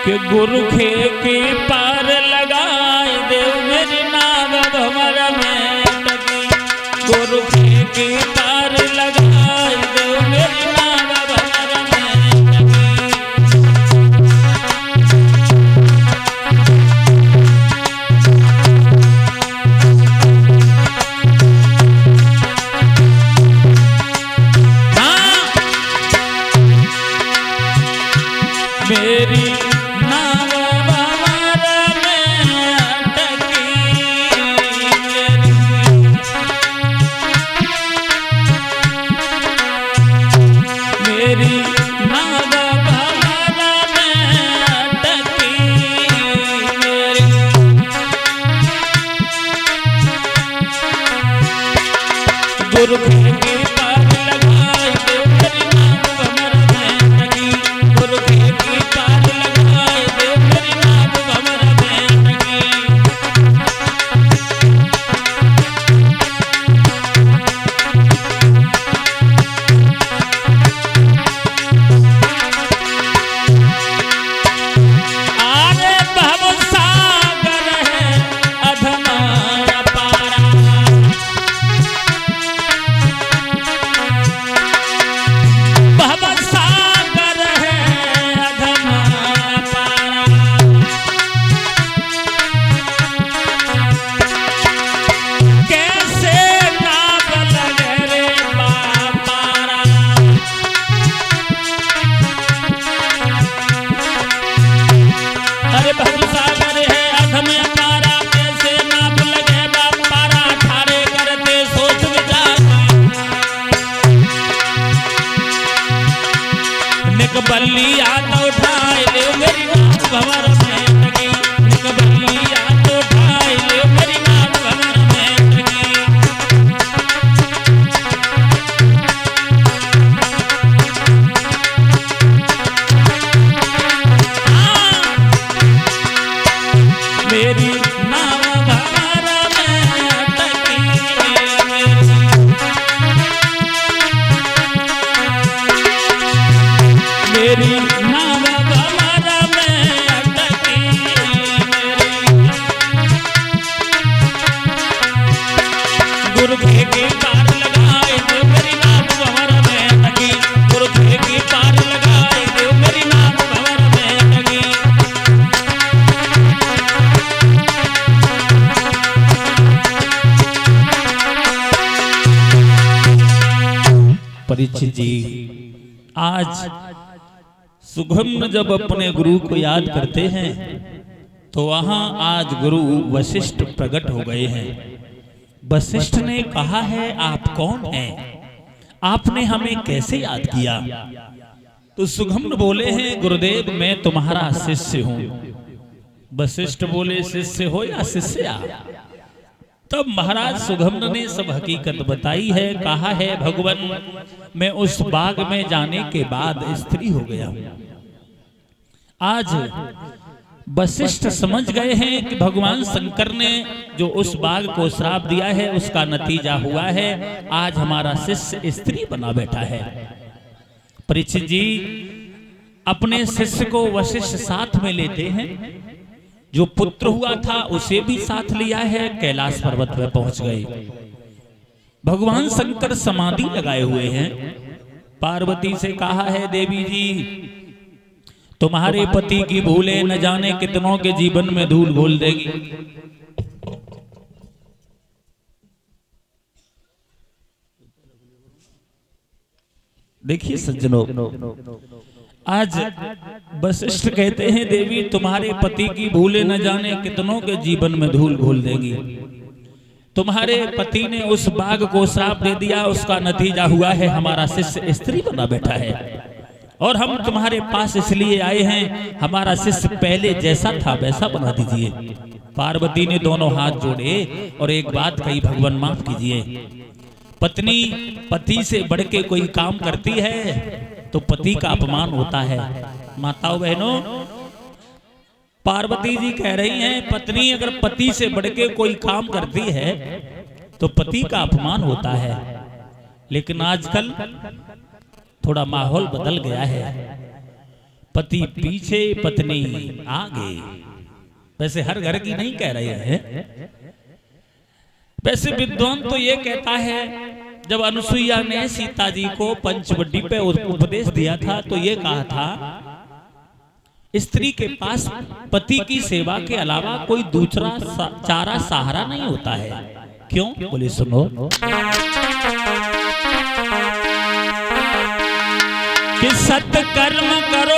कि गुरु खे के पार लगाए देव मेरी नाव भंवर में टकी। गुरु खे के पार लगाए देव मेरी नाव भंवर में मेरी नाव भंवर में अटकी। मेरी नाव भंवर में अटकी। मेरी गुरु के पार लगाए देव मेरी नाव भंवर में अटकी। गुरु के पार लगाए देव मेरी नाव भंवर में अटकी। आरे भव सागर है अधमा पारा। भव सागर है अधमा पारा। कैसे नाव लगे रे पारा। अरे भव सागर है अधम पारा। कैसे नाव लगे पारा। ठारे करते सोच विचार। निकबली हाथ उठाए देव मेरी नाव भंवर में अटकी। निकबली हाथ उठाए देव मेरी नाव भंवर में अटकी। मेरी नाव भंवर में अटकी। मेरी नाव भंवर में अटकी। गुरु के पार लगाए देव मेरी नाव भंवर में अटकी। गुरु के पार लगाए देव मेरी नाव भंवर में अटकी। परीक्षित जी, आज सुगम्य जब अपने गुरु को याद करते हैं तो वहां आज गुरु वशिष्ठ प्रकट हो गए हैं। वशिष्ठ ने कहा है आप कौन हैं? आपने हमें कैसे याद किया? तो सुगम्य बोले हैं गुरुदेव मैं तुम्हारा शिष्य हूं। वशिष्ठ बोले शिष्य हो या शिष्या? तब महाराज सुगम्य ने सब हकीकत बताई है। कहा है भगवान मैं उस बाग में जाने के बाद स्त्री हो गया हूं। आज वशिष्ठ समझ गए हैं कि भगवान शंकर ने जो उस बाग को श्राप दिया है उसका नतीजा हुआ है। आज हमारा शिष्य स्त्री बना बैठा है। परीक्षित जी अपने शिष्य को वशिष्ठ साथ में लेते हैं। जो पुत्र हुआ था उसे भी साथ लिया है। कैलाश पर्वत पर पहुंच गए। भगवान शंकर समाधि लगाए हुए हैं। पार्वती से कहा है देवी जी तुम्हारे पति की भूले न जाने कितनों के जीवन में धूल घोल देगी। देखिए सज्जनों, आज वशिष्ठ कहते हैं देवी तुम्हारे पति की भूले न जाने कितनों के जीवन में धूल घोल देंगी। तुम्हारे पति ने उस बाघ को श्राप दे दिया, उसका नतीजा हुआ है हमारा शिष्य स्त्री बना बैठा है। और हम तुम्हारे पास इसलिए आए हैं, हमारा शिष्य पहले जैसा था वैसा बना दीजिए। पार्वती ने दोनों हाथ जोड़े और एक बात कही, भगवान माफ कीजिए, पत्नी पति से बढ़ के कोई काम करती है तो पति का अपमान होता है। माताओं बहनों, पार्वती जी कह रही हैं पत्नी अगर पति से बढ़ के कोई काम करती है तो पति का अपमान होता है। लेकिन आजकल थोड़ा माहौल बदल गया है। पति पीछे पत्नी आगे। वैसे हर घर की नहीं कह रहे हैं। वैसे विद्वान तो ये कहता है, जब अनुसुईया ने सीता जी को पंचवटी पे उपदेश दिया था तो ये कहा था, स्त्री के पास पति की सेवा के अलावा कोई दूसरा चारा सहारा नहीं होता है। क्यों? बोले सुनो कि सत्कर्म करो